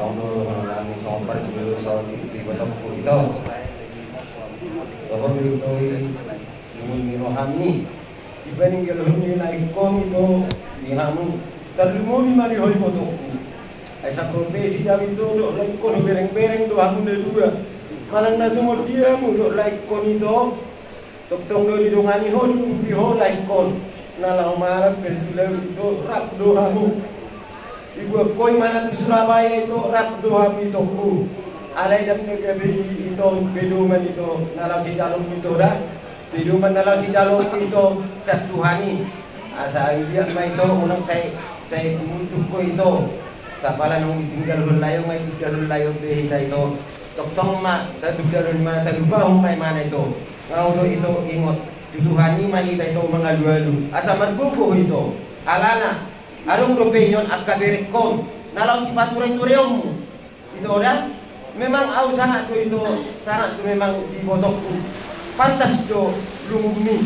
Auno nami sompar dulu so di botol itu. Bahwa itu ini rohani dibanding kalau ini naik kom itu dihamu terlalu mari hoi botol. Esa profesi kami itu dok naik kom bereng-bereng tu hamu dua. Malang na semua dia mu dok naik kom itu. Tong do didongani ho di ho naik kom. Nalau malam berjulang itu rap dohamu. Ibu koi mana di Surabaya itu rap doa itu alai dan negeri itu pedoman itu nalau si jalur itu dah pedoman nalau si jalur itu satuhani asa dia mai itu orang saya untuk koi itu sapalan yang tinggal berlayar mai tinggal berlayar behita itu tong mak satu jalur mana satu bahu mai mana itu ngau itu ingat tuduhani mai itu mengalu-alu asa merbuku itu alana arung dopenyon akaberekon nalau si patura itu reomu itu orang memang au sangat itu sangat memang dibotokku pantas do lumumi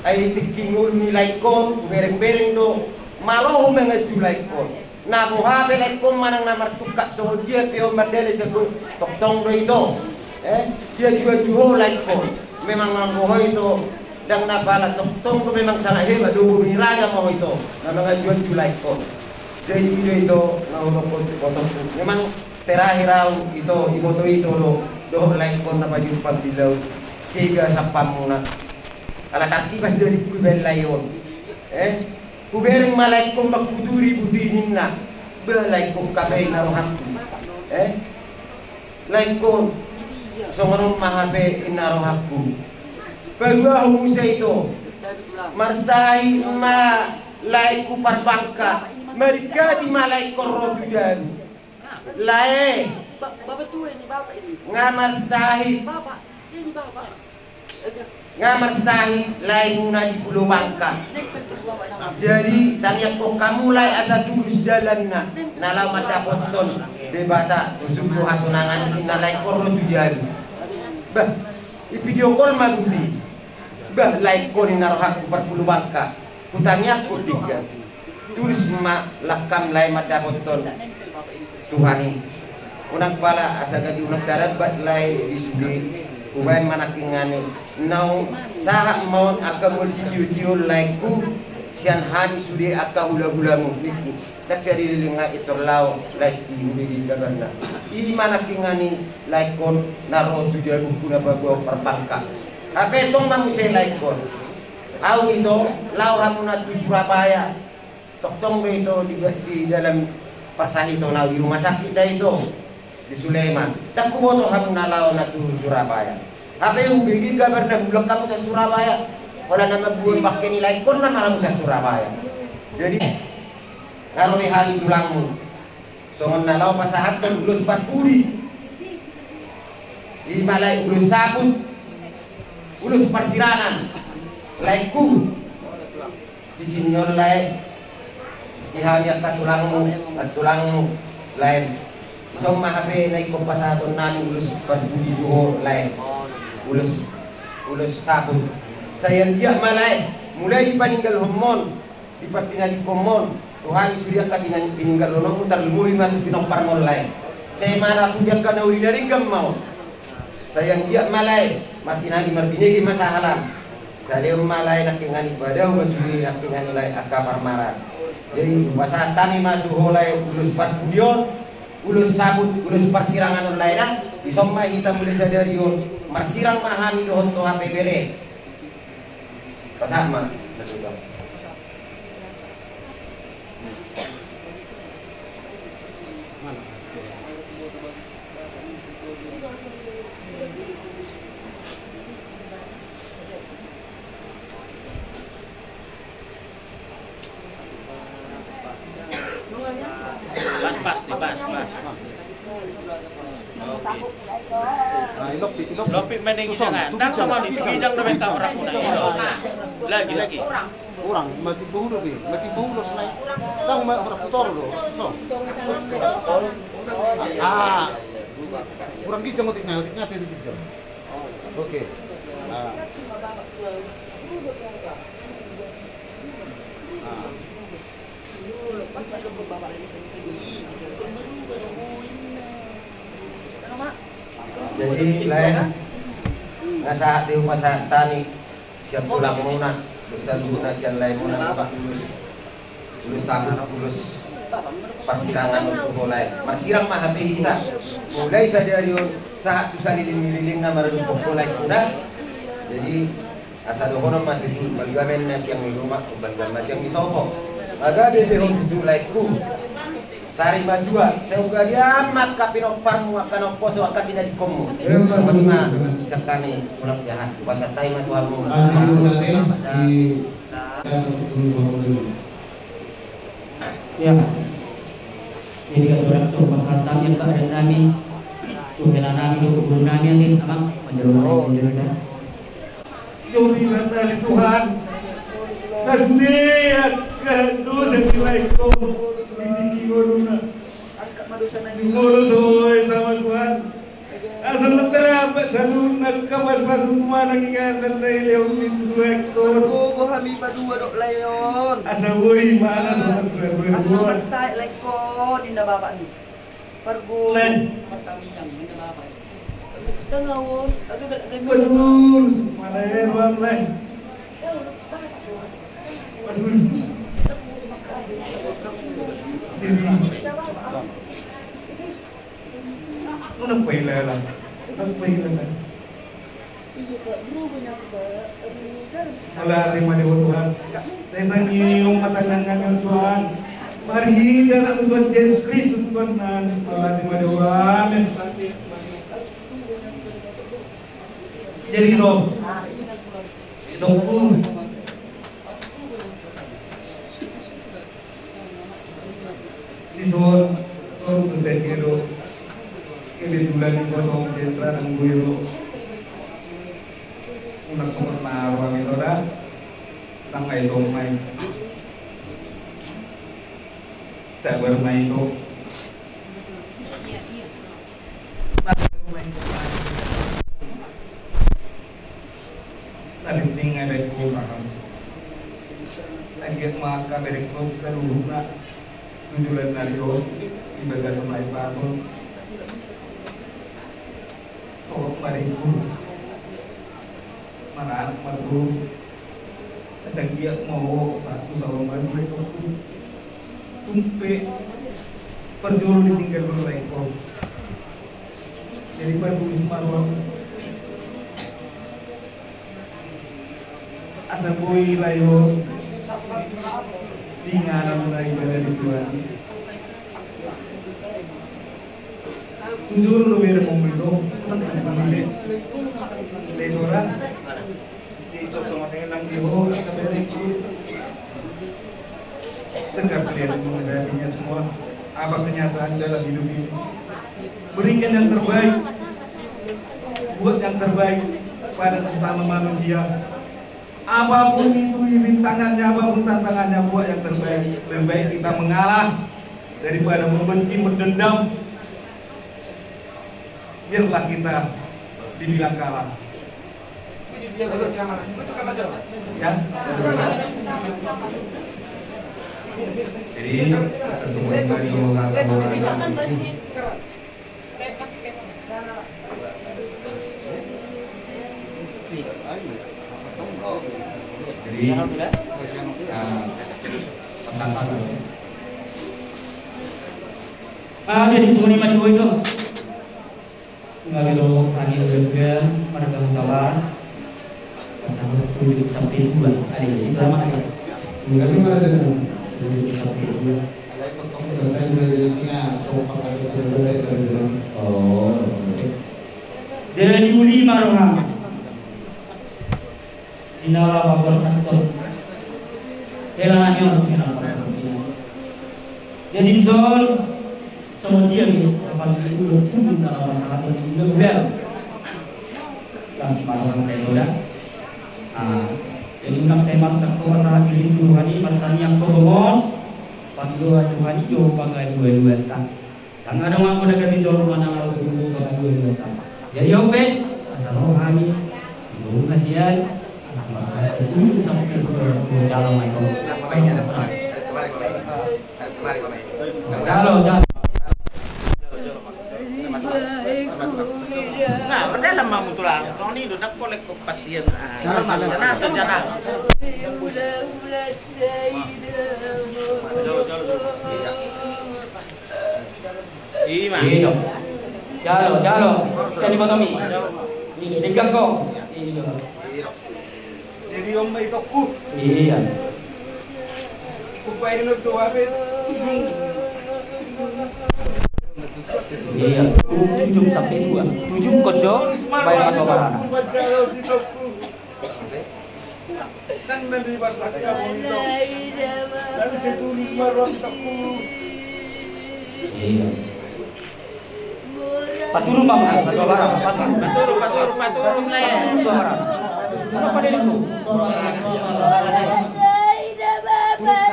ai tikingul nilai kon bereng-bereng do malo mengaju laikon na boha belekon manang namar tukak so dia peo madele sebut tong do itu dia juga juho laikon memang mambo itu dan napala tong ko memang sangat hebat do niraga mo itu na mga jual ko jadi itu naurok ko memang terakhir itu iboto itu do laikon na baju pagdilaw siga sa pamuna ala tartibas do di kubel layon kubereng malaikon magkuduri budinin na balaikon kabay na rohakku laikon so nganong mahabe inarohakku bahwa Musa itu marsai ma laiku parbangka mereka di malaiku robidan lae ngamarsahi lae muna di pulau Bangka jadi tanya kok kamu lae asa tulus jalan nalau mata potton debata usuku hasunangan inalai robidan bah i video call magundi bah like ko ni narohak perpuluh Bangka kutanya ko tiga tulis ma lakam lay madapoton Tuhani unang pala asa gadi unang darat bat lay isbi kubain manakingani now saha maun akamul sidiyo like ku sian hani sudi akka hula-hula mo dak sa dililinga itorlaw like di gagana i manakingani like kon naro tujuan kuna bago perpangka tapi itong mamusay like kon au ito law hamuna tu Surabaya toktong ito di dalam pasahi ito law di rumah sakit na ito di Sulaiman dak kumoto hamuna law na tu Surabaya tapi ubigi gabar na bulak kamu sa Surabaya wala na magbuon bakit ni like kon na malamu sa Surabaya jadi kalau di hal tulangmu songon nalaw pasahat kan ulus patpuri di malay ulus sabut ulus persirangan laiku di sini oleh ihamiat tulangmu lain somma habe naik ko pasaton nan ulus patpuri do lain ulus sabut saya dia malay mulai dipaninggal homon dipatingali komon Tuhan surya katingan pininggal lono mutar lumui masuk pinong parmol lain saya mana punya kana wilaringgam mau sayang dia malay martinagi martinegi masahalan saya malay nakingan ibadah masuri nakingan lay akapar marah jadi wasatani masuk holay ulus patpudion ulus sabut ulus persirangan lainnya bisomma hitam mulai sadari yon marsirang mahami dohon to HP bere pasama Lopik mending jangan. Nang sama di bidang na benta orang puna ilo. Lagi. Kurang mati buhuro bi, mati buhuro snai. Tang ma ora putor lo. So. Kurang di jangot ikna pe di jam. Oke. Jadi lain nasa di rumah tani siap pulang muna besar guna siap lain muna lulus sangat lulus persirangan untuk mulai marsirang mah hati kita mulai saja dari saat bisa liling nama untuk mulai kuda jadi asal dohono mah itu bagaimana yang di rumah bagaimana yang di sopo agak dia itu laiku sari majua seuga dia mat kapinok parmu akan poso akan tidak dikomu bagaimana sekali ulang sehat bahasa tai mah Tuhanmu ya jadi orang sopan santam yang tak ada nami Tuhan nami guru nami yang ini amang menjerumuskan Yuri dari Tuhan sesniat kehendak Assalamualaikum ini guruna guru soy sama Tuhan asal terapa salun kamas semua lagi kan dari leon itu ekor Go kami padua dok leon asal woi mana sama Tuhan asal sai lekon indah bapak ni pergo pertamiang indah bapak kita ngawon agak betul mana hewan lain betul Nang pahila lang. Wala rin maniwag Tuhan. Sa isang iyong matanangan ng Tuhan. Marihigan ang Tuhan Jesus Christ Tuhan na wala rin maniwag. Jadi ito po. Ison, todo tu sentido. Kebetulan itu orang sentral yang guru unak sumber nawang itu dah tanggai somai saya bermain itu tadi tinggal dari kurang lagi maka berikut seluruhnya tujuan dari ibadah somai pasal oh mariku mana maru sagia mau satu sama maru itu tumpe perjuru ditinggal berlaku jadi maru maru asa boy layo dingaran lagi pada di Tuhan tujuh lebih memilih Leora di sosok yang diho kembali tegak lihat menghadapinya semua apa kenyataan dalam hidup ini berikan yang terbaik buat yang terbaik pada sesama manusia apapun itu rintangannya apapun tantangannya buat yang terbaik lebih baik kita mengalah daripada membenci mendendam biarlah kita dibilang kalah. Ya. Jadi semua dari orang jadi semua ini maju itu ngalo angin juga pada kawan pasang 7 sampai 2 ada ini berapa ada enggak ada 7 sampai 2 oh dari Juli marohang inala babor kantor elangannya jadi sol sama dia nih apalagi itu udah 7 dalam masalah ini juga bel langsung masalah udah jadi nak saya masak masalah ini Tuhan ini masalah yang kebongos panggil Tuhan itu pakai dua tak ada orang pada kami jual mana lalu dulu pakai dua tak jadi oke masalah rohani dulu kasihan masalah itu sampai ke dalam itu kalau Padahal mamu tulang. Kau ni nak kolek ke pasien. Jalan mana? Jalan. Iya. Iya. Jalo. Saya dikotomi. Digang kok. Iya. Jadi om may tokku. Iya. Kupay ni nagtuwa pe. Iya. 7 sampai 2. 7 konjo bayar atau barana. Kan menribas laki kamu itu. Dan setulis marwah tokku. Iya. Paturu mama, paturu barang, Paturu lah ya. paturu barang. Kenapa dia itu?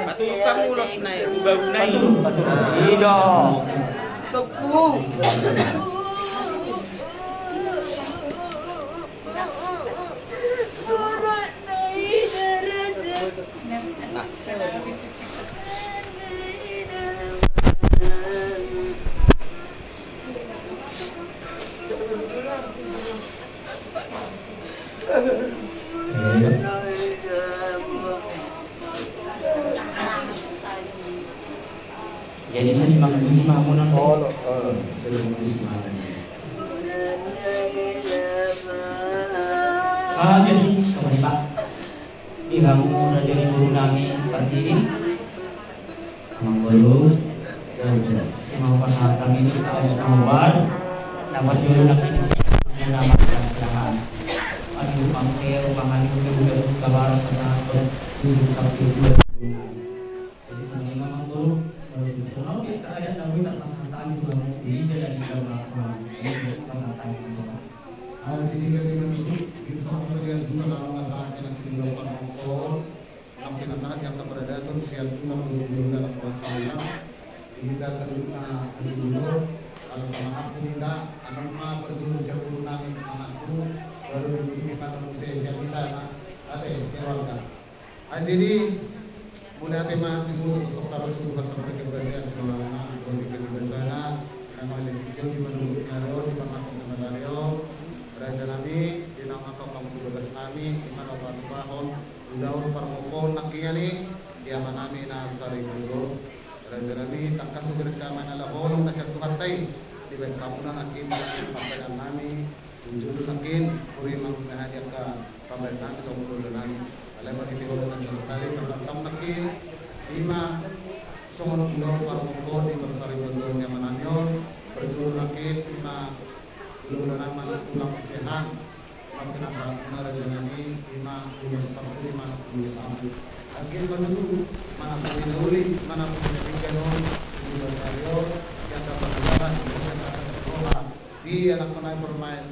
Paturu kamu los naik, baru naik. Paturu. Iya. Tokku. Jadi saya dimakan mamunan. Jadi kembali Pak. Kamu udah jadi guru nami berdiri. Memang baru. Mau pasal kami ini awal dapat guru nami yang nama jangan. Aduh pangkel pangan itu udah kabar sana guru tapi dua. Jadi kami memang guru. Soalnya kita ada tahu tak pasal kami juga mau jadi dalam Jadi kita bersama dengan semua dalam masyarakat yang dilakukan Hongkong, dalam masyarakat yang berada di siang dalam wacana, kita sedang disuruh kalau sama aku tidak anak mah berdua sebelum nami anakku baru kita manusia kita ada keluarga. Jadi mudah tema disuruh untuk terus bersama kebersihan selama berpikir di sana, nama lebih di menurut Naro di pemakaman Naro. Raja Nabi, dinamakan kamu bebas nami, iman apa tahun, daun permukon nakinya nih, dia manami nasari guru. Raja Nabi tak kasih berkaman ala honong nasyak Tuhan tay, di bawah kamu nakin pakaian nami, tunjuk nakin, puri menghadiah ke pemberian nami kamu dulu nami. Alai bagi tiga orang sekali berkatam nakin, 5 songon daun permukon di bersari guru yang mananyon, berjuru nakin 5 Belum nama tulang sehat, makin apa mana jangan lima satu. Akhir menunggu mana punya uli, mana punya pikiran, juga saya yang dapat jalan, yang dapat sekolah, di anak anak bermain,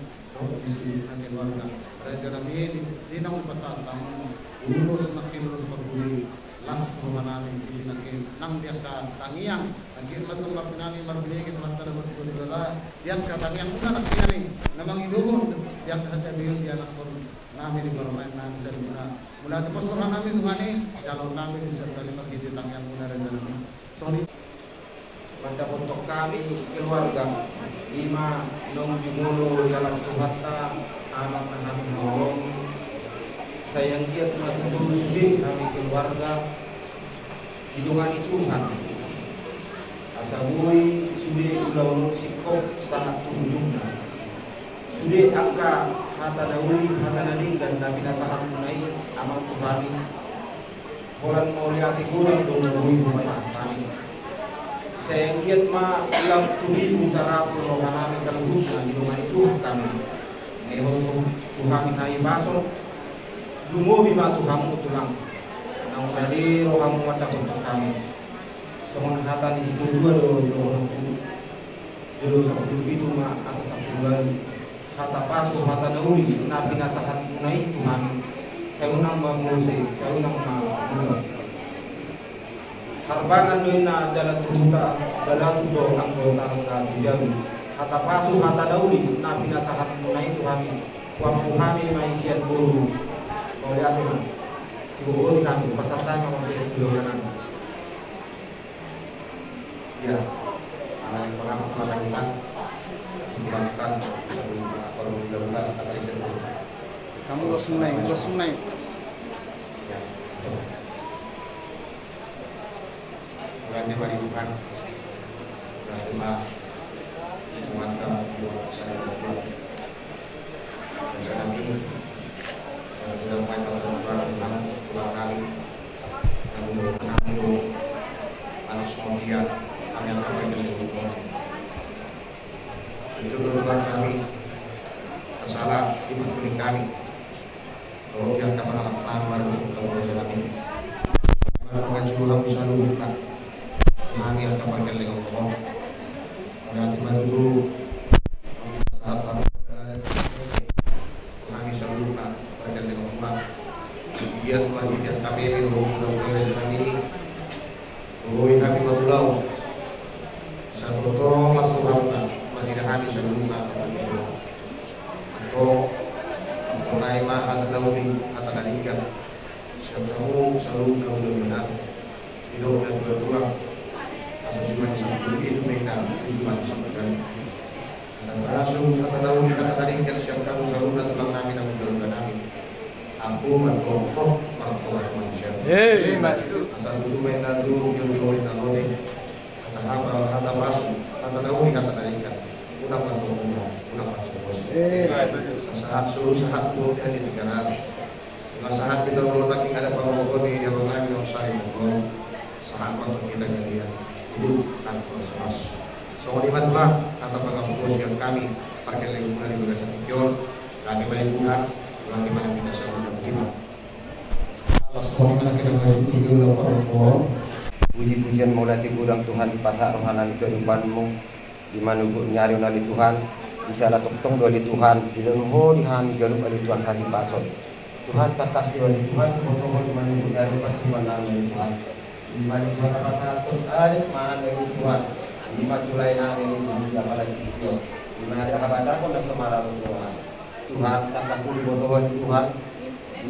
di sini akhir warga. Raja Nabi di nang pasal tamu, urus makin urus peduli, las rumah nami di sini nang dia tangiang. Akhir matum nami marbini kita mata dapat berdua yang katang yang bukan anak ini namang hidupun yang saja bil dia anak pun nami di bermain nami serta mulai terus orang nami Tuhan ini calon nami disertai pergi di tang yang benar dan sorry Macam untuk kami keluarga 5 nong dimulu dalam Tuhata anak-anak nolong sayang giat matulung di kami keluarga hidungan Tuhan Asabui sudah ulang sikop sangat tunjuknya. Sudah angka hata dauli hata naling dan nabi nasahat munai amal Tuhan. Bulan moliati kurang dulu masalah kami. Saya ingat ma ulang tuli utara pulau kami seluruhnya di rumah itu kami. Neho Tuhan naik masuk. Dungu bima Tuhan tulang. Nang tadi rohamu mata untuk kami. Semua hata di situ dua dulu satu itu mah asas satu hata pasu hata nauli nabi nasahat munai Tuhan saya unang mamuse saya unang mamule harbangan doina dalam tuta dalam do anggota jauh hata pasu hata nauli nabi nasahat munai Tuhan waktu kami maisian guru oleh apa si guru kami pasatanya masih dulu kanan ya, anak pengalaman kita dipulangkan sebelum baru 13 kali itu. Kamu los naik. Ya. Bulan diberi Tuhan. Terima mantap buat saya berdua. Saya nanti sudah main pasal Tuhan kali yang menang itu anak semua dia kami akan bagi semua. Tujuan kami masalah iman kuning kami. Kalau yang kami lakukan baru kalau jalan ini. Kami juga harus selalu bukan. Kami akan bagi dengan Allah. Nanti dulu saat kami selalu bukan bagi dengan Allah. Dia Tuhan dia kami yang berhubungan kami. Hubungi kami berpulau. Satu tolong langsung berangkat. Tidak kami sebelumnya atau mulai mahal daudi katakan ikan sebelum selalu daudi benar hidup dan berdua asal cuma satu itu mereka cuma satu kali dan langsung kata daudi katakan ikan siap kamu selalu dan tulang nami dan berdua nami aku mentokoh mertua manusia asal dulu main dulu jodoh dan lode kata apa kata masuk kata daudi katakan ikan udah saat suruh saat itu kan di negara dengan saat kita meletakkan ada pokok di yang lain yang saya mohon saat untuk kita kalian itu tanpa seras semua dibantulah kata pengampun yang kami pakai lingkungan di bagasan pion kami balik Tuhan ulangi mana kita selalu berterima Allah kita masih tinggal dalam puji-pujian mulai gudang Tuhan di pasar rohani kehidupanmu di mana nyari oleh Tuhan bisa lah tong oleh Tuhan di leluhur dihami galuh oleh Tuhan kasih pasot Tuhan tak kasih oleh Tuhan tong di mana nyari pertemuan oleh Tuhan di mana Tuhan pasal Tuhan mana oleh Tuhan di mana tulai nami itu apalagi itu di mana ada kabar pun ada semarang Tuhan tak kasih oleh Tuhan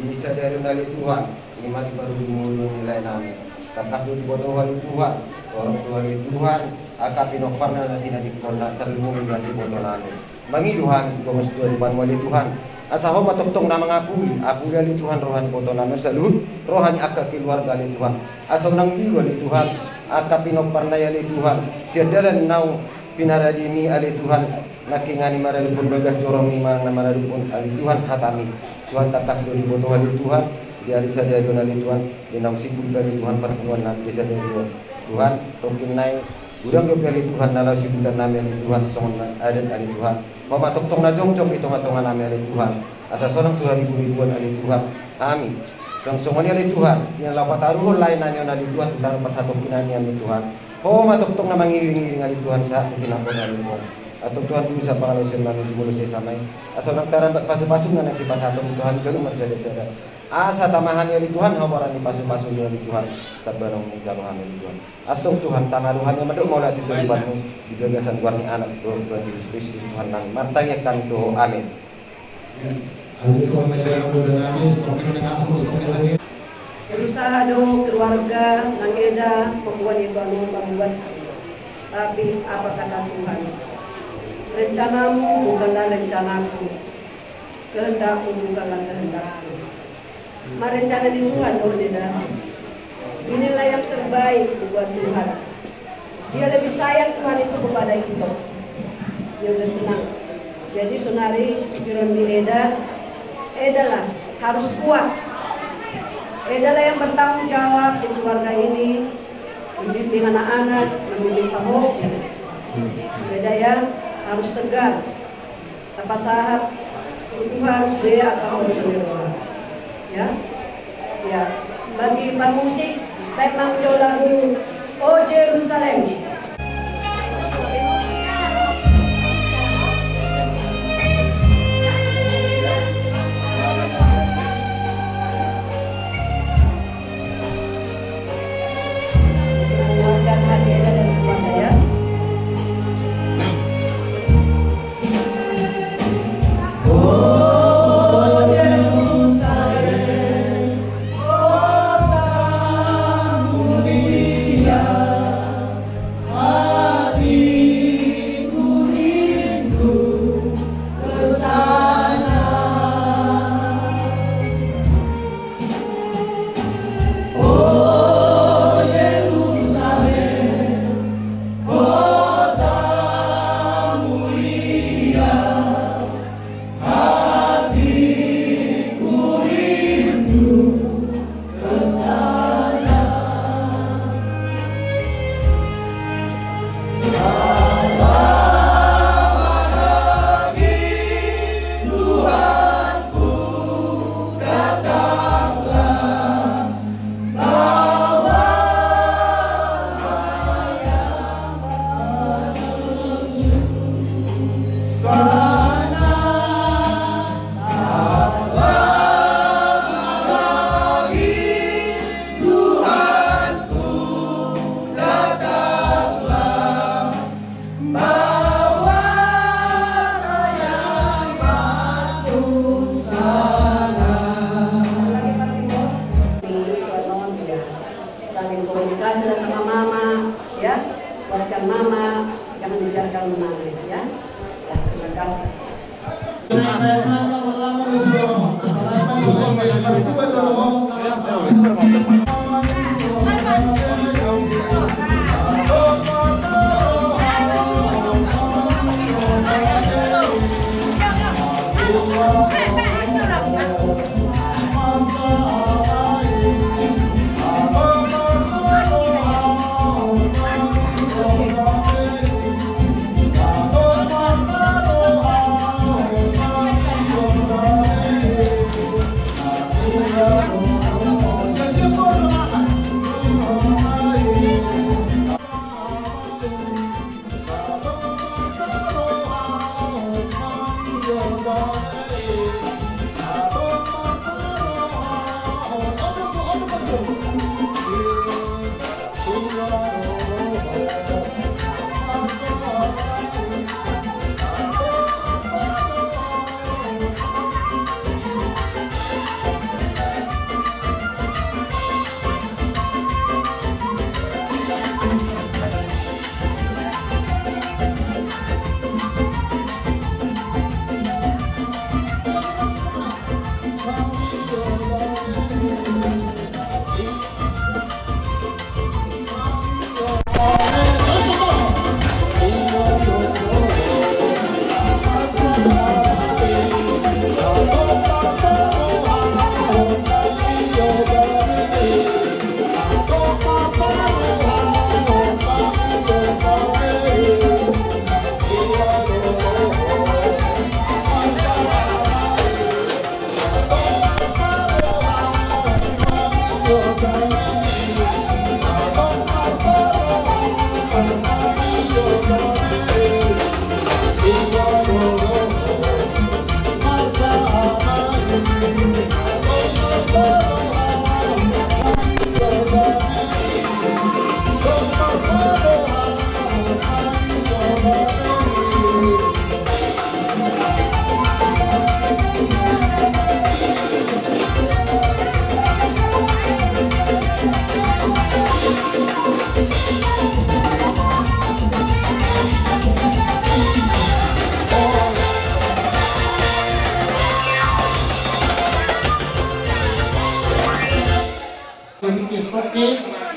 bisa dari oleh Tuhan di mana baru dimulai nami tak kasih oleh Tuhan orang tua Tuhan akan pinoparna na tinadikon na terlumong ng botonan. Mangiluhan ko mas tuwan wali Tuhan. Asa ho matugtong na mga apuli ali Tuhan rohan botonan sa lut rohan aka keluarga ali Tuhan. Asa nang liwa ali Tuhan aka pinoparna ali Tuhan. Siadalan naw pinaradimi ali Tuhan nakingani maralipun bagas jorong ni na maralipun ali Tuhan hatami. Tuhan takas do boto ali Tuhan. Diari saja do ali Tuhan dinang sikul ali Tuhan pertemuan na desa Tuhan tungkin naik udang do dari Tuhan nala sibutan nami Tuhan songon adat ari Tuhan mama tong na jongjong itu ngatongan nami ari Tuhan asa sonang suhari ribuan ari Tuhan amin songon ari Tuhan yang lapat aruhon lain nanyo ari Tuhan tentang persatu kinani ari Tuhan ma tong na mangiring-iring ari Tuhan sa tinapon ari Tuhan atau Tuhan dulu sa pangalusin nami dimulai sa samay asa nang tarambat pasu-pasu nga nagsipasatong Tuhan gano marsada-sada asa tamahan dari Tuhan hawaran di pasu-pasu dari Tuhan tabarong jaluhan dari Tuhan atau Tuhan tanaruhannya medok mau latih beribanmu di gagasan warni anak Tuhan Yesus Kristus Tuhan nang martayakan doa amin. Berusaha dong keluarga nangeda membuat membuat tapi apa kata Tuhan rencanamu bukanlah rencanaku kehendakmu bukanlah kehendakku. Merencana di Tuhan, oh tidak. Inilah yang terbaik buat Tuhan. Dia lebih sayang Tuhan itu kepada kita. Dia udah senang. Jadi sonari pikiran di Eda lah harus kuat. Eda lah yang bertanggung jawab di keluarga ini, membimbing anak-anak, membimbing pahok. Eda yang harus tegar. Tanpa sahab itu harus dia atau harus dia. Ya, bagi pemusik memang jauh lagu Oh Jerusalem. Menguatkan hati dan keluarga ya. jangan menangis ya. Ya, terima kasih.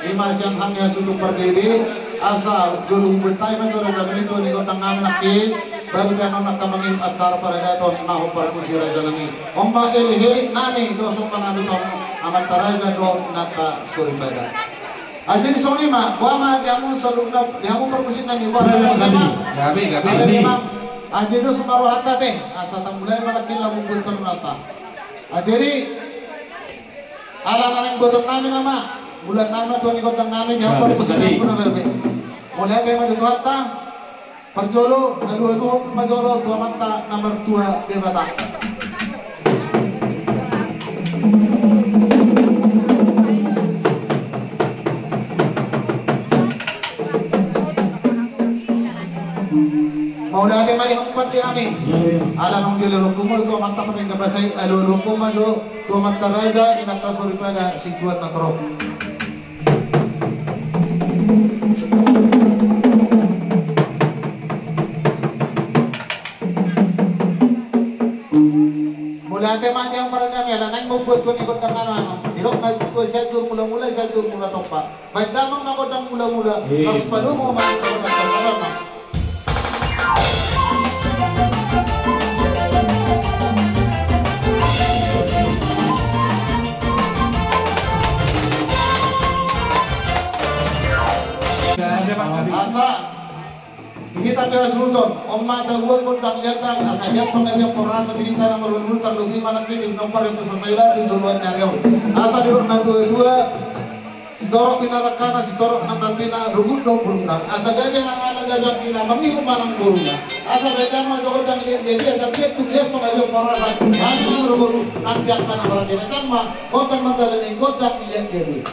Imasian hanya suatu perdiri asal julung betai menjadi zaman itu ni kotang naki baru kan nak kamangin acara pada gaton nahu perkusi raja nami omba elihe nami dosong panadu kamu amat taraja do nata suribada ajin solima wama diamu soluna diamu perkusi nami wara gabi ajin do sumaru hatta teh asa tambulai malakin lamu beton nata ajeri ala nang beton nami nama bulan nama tuan ikut dengan ini yang perkusi mulai kayak madu kota perjolo alu majolo tua mata nomor 2 debata mau dah ada mali empat di kami ala nong dia lulu kumul tua mata pening kabasai alu kumajo tua mata raja inata suripada situan natro mulai teman yang pernah kami ada nang membuat tuan ikut dengan ano hirok na tuan saya jur mula saya jur mula topa baik damang makodang mula pas padu mau makan topa asa kita kaya sultan omma tagwal ko tanggatan asa yan pangabiang porasa kita na marunul tarlubi manak ni nomor itu sembilan tujuan nyariw asa di urna dua sidorok pinalakana sidorok natantina rugut do burungan asa gaya hangana gaya kina mangihu manang burungan asa beda ma joko dang lihat jadi asa lihat tuh lihat pangabiang porasa hantu ruburu nampiak kana baradina tama kotang mandalani kotang lihat jadi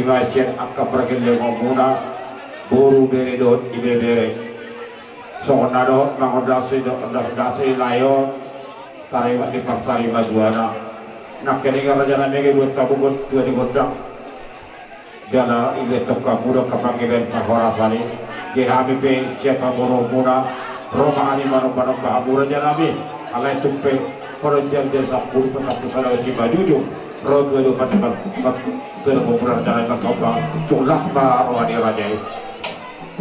Masjid akka pergelle ngomuna buru bere do ibe bere sokonado mangodasi do dasi layo tarewa di pasari majuana nak kini kerajaan mege buat tabukut tua di godang jana ibe toka muda kapangiben tahorasani jehami pe siapa buru muna roma ani manu manu bahamura jana mi alai tupe kalau jam sapul petang pusara si bajuju roh tua do pada terpopuler jalan bersoba tulah baru adi rajai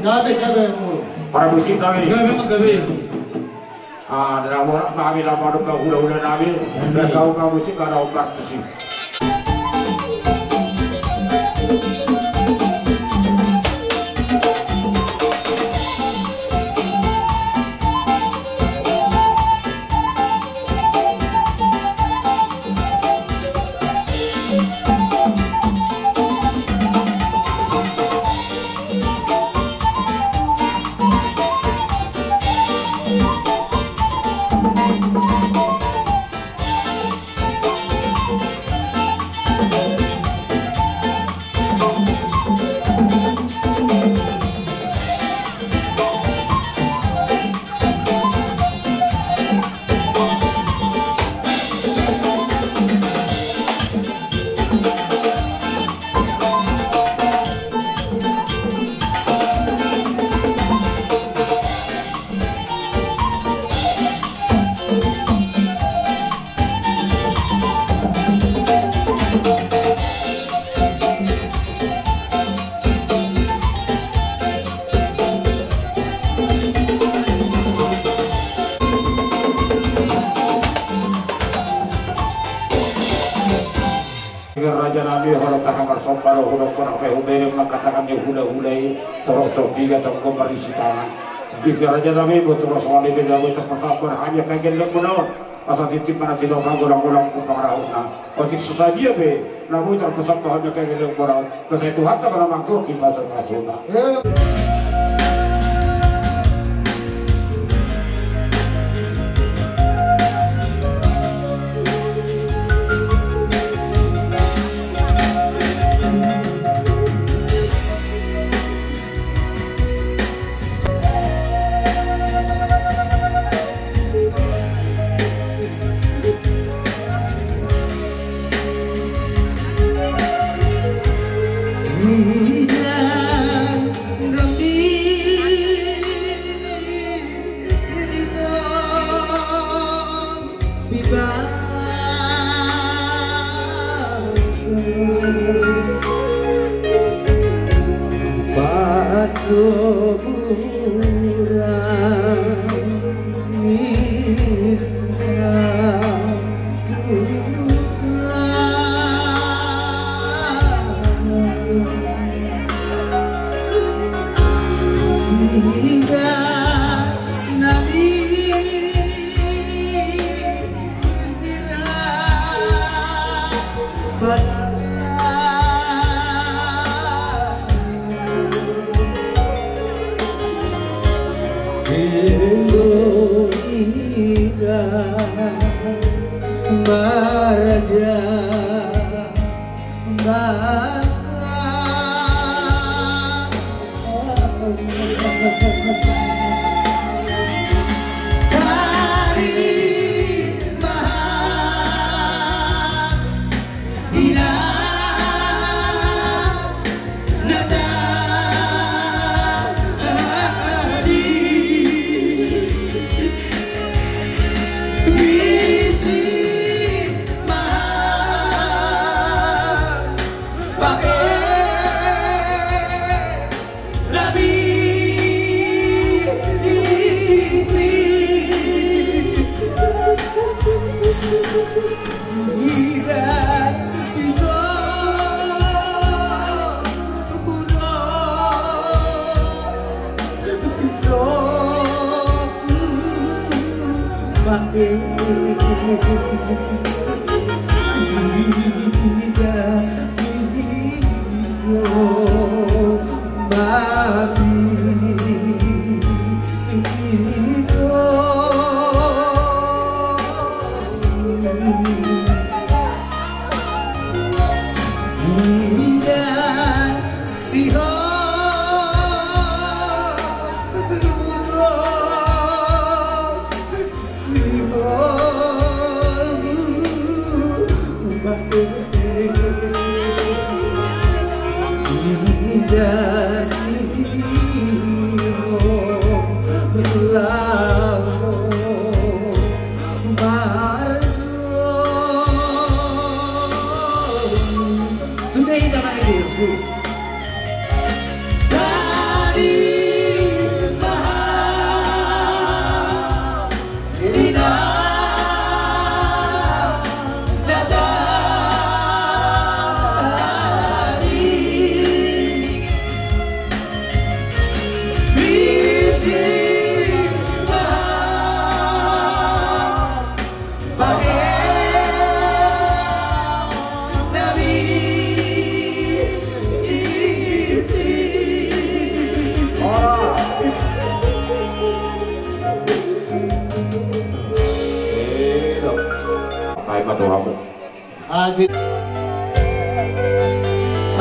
gabe mulu para musim nabi gabe dalam orang nabi lama ada hula nabi dan kau musim ada obat sih. Raja Nabi kalau kata bersombal hula korak fehubere mengatakan dia hula-hulai terus sopiga terus komparisitan. Jika Raja Nabi betul soal itu dia betul perkabar hanya kaget lemunau asal titip mana tidak kagulang-gulang kupangrahuna. Otik sesaji be, namun terpesan bahwa kaget lemunau. Kesai Tuhan tak pernah makhluk di pasal pasuna. Hingga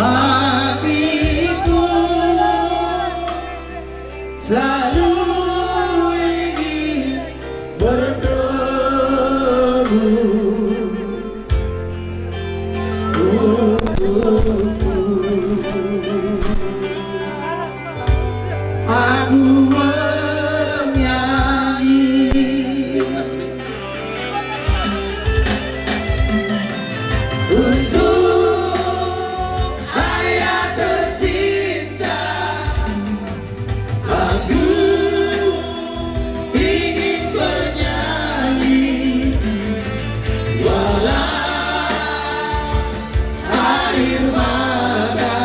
Hatiku selalu ingin bertemu aku bernyanyi untuk ayah tercinta. Aku ingin bernyanyi walau air mata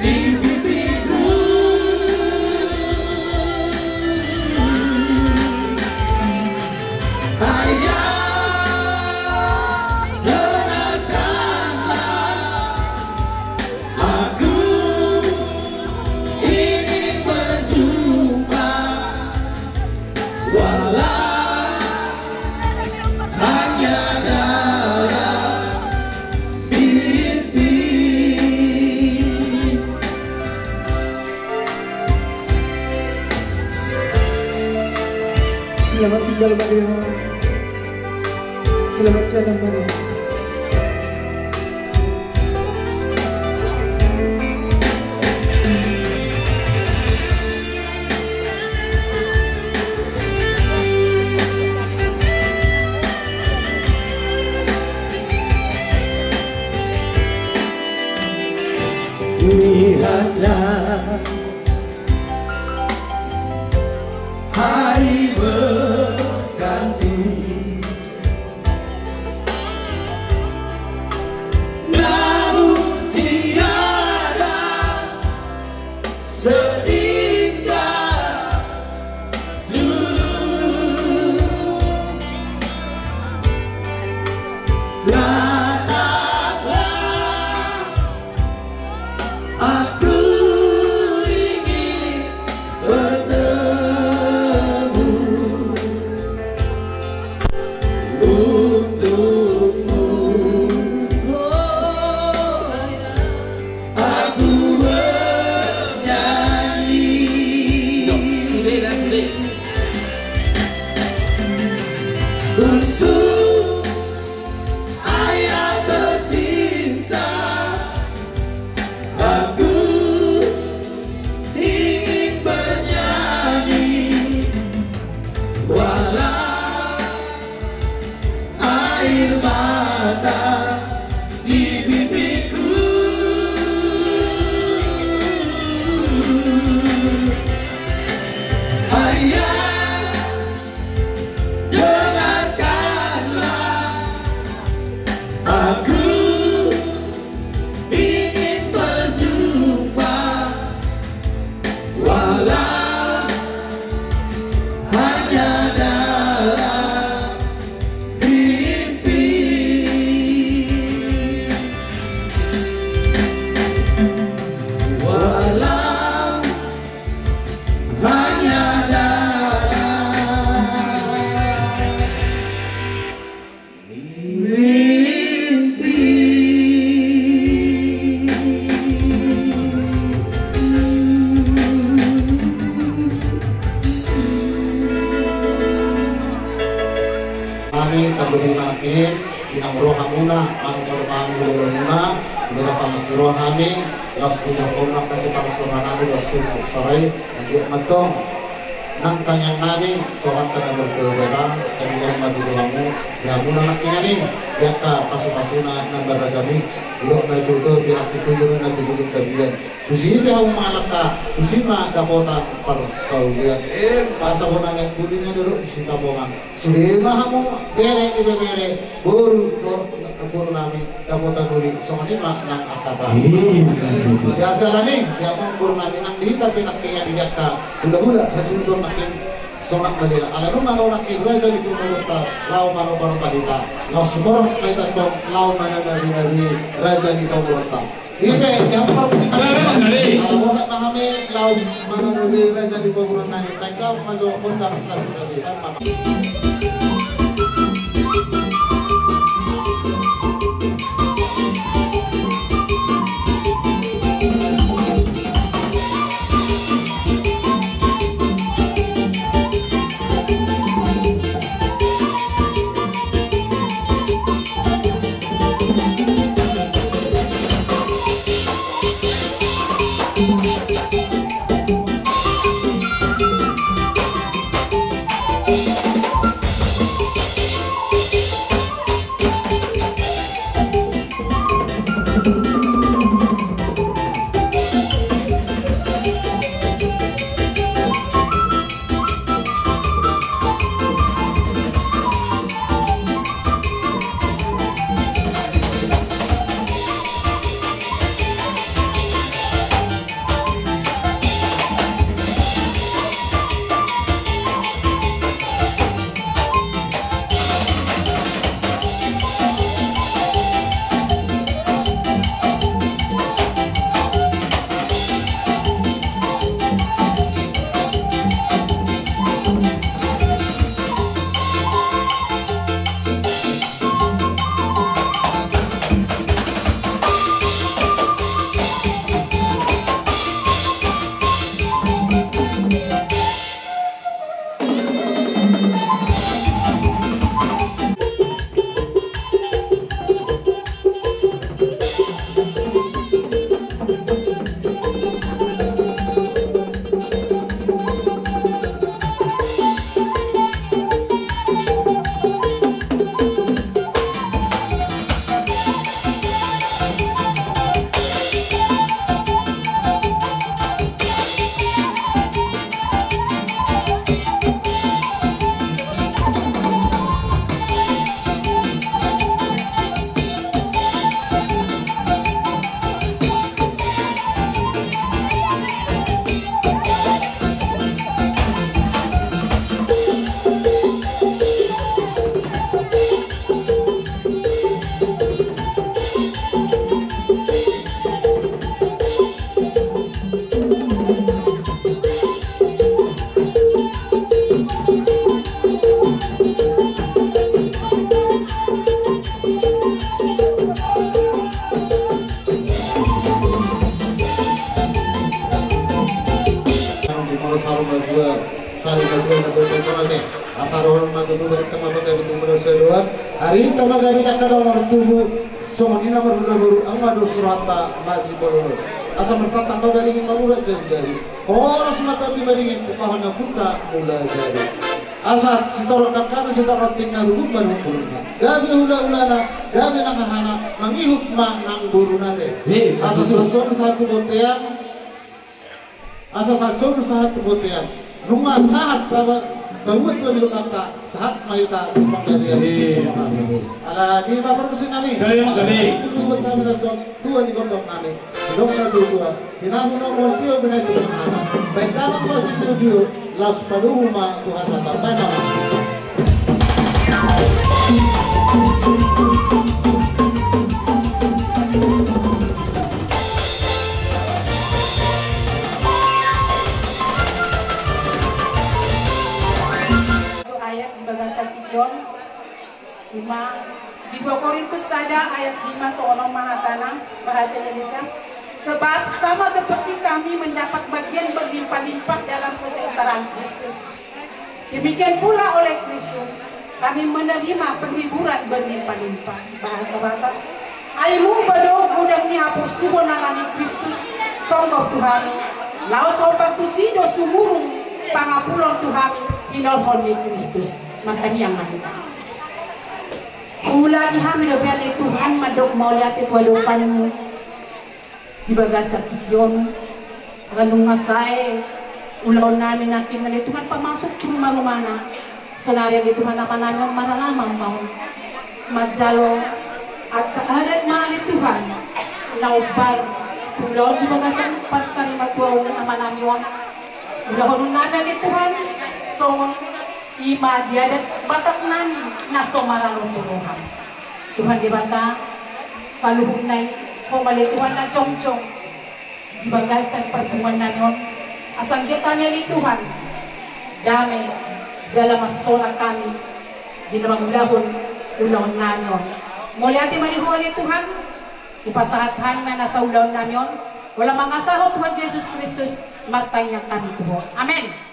di pipiku. Ayah, selamat tinggal Maria, selamat jalan Maria. Lihatlah hari berganti, namun tiada seindah dulu. Datanglah, aku ingin bertemu untukmu. Oh, aku bernyanyi untuk ayah tercinta. Aku ingin bernyanyi walau air mata di pipiku. Ayah, dengarkanlah, aku ingin berjumpa walau hanya dalam mimpi. Walau hanya dalam mimpi. Kami tabungin malaki, inang roha muna, ang korban muna, Bila sama suruh kami, los punya komak kasih pada suruh kami, los sore, nanti matong, nang tanyang nami, kawan tanah berkelebeta, saya bilang mati kamu, ya muna nakinya nih, ya ka pasu-pasuna nang beragami, ilok na itu pinatikuyo na tugulong tabiyan. Tusi ito ang malaka, tusi dakotan para sa ulian. Masa mo nang tulinya dulu isita po nga. Sulima mo bere buru namin dakotan uli. So kanima nang akaba. Biasa lang dia mo buru namin nang dihita pinakkiya diyak ka. Hula-hula hasunod nakin sonak malila. Alam mo malo nakin raja di kumulota lao malo para palita. Lao sumor kay tatong lao managari raja di kumulota. Ibe, yang parang sinagay. Alam mo na kami, lau, mananuli raja di paburan namin. Tagdaw, majo, kunda, bisa-bisa. Hari tama gari nakaraw martubo so manina marulaburu ang madu surata masih bolong asa mertata magaling malura jari-jari oras mata bimaringin tukahon na punta mula jari asa sitorok nakana sitorok tingna rugum barumburna gabi hula-hulana gabi nakahana mangihut ma nang buru nate asa satson satu botean asa satson satu botean nunga sahat bawat tuan di kata saat mahita panggarian ala di bapak mesin kami buat kami datang tuan di gondong kami dong kadu tua tinamu nomor tio benar itu baik dalam masih tio las paduhuma tuhan sata panam Di 2 Korintus ada ayat 5 seorang mahatana bahasa Indonesia. Sebab sama seperti kami mendapat bagian berlimpah-limpah dalam kesengsaraan Kristus, demikian pula oleh Kristus kami menerima penghiburan berlimpah-limpah. Bahasa Batak. Aimu bado gudang ni hapus subo nangani Kristus songkok Tuhami. Laos obat tu sido sumurung pangapulon Tuhami hinolhon ni Kristus. Makanya yang mana? Ulagi kami do pali Tuhan madok mau lihat itu alupanmu di bagasa tiyon ranung masai ulaw namin natin mali Tuhan pamasok ke rumah-rumah na senarian di Tuhan apa namin maralamang mau majalo at kaadat mali Tuhan naubar ulaw di bagasa pasari matuaw ng ama namin ulaw namin di Tuhan so ima dia batak nani na somarang turuhan Tuhan di bata saluhun na pumali Tuhan na chong-chong di bagasan pertemuan namin asang kita niya Tuhan dami jala masona kami di namang ulahon namin muli ati manihuli Tuhan ipasahathan na nasa ulahon namin wala mga sahot Tuhan Jesus Kristus matay niya kami Tuhan. Amen.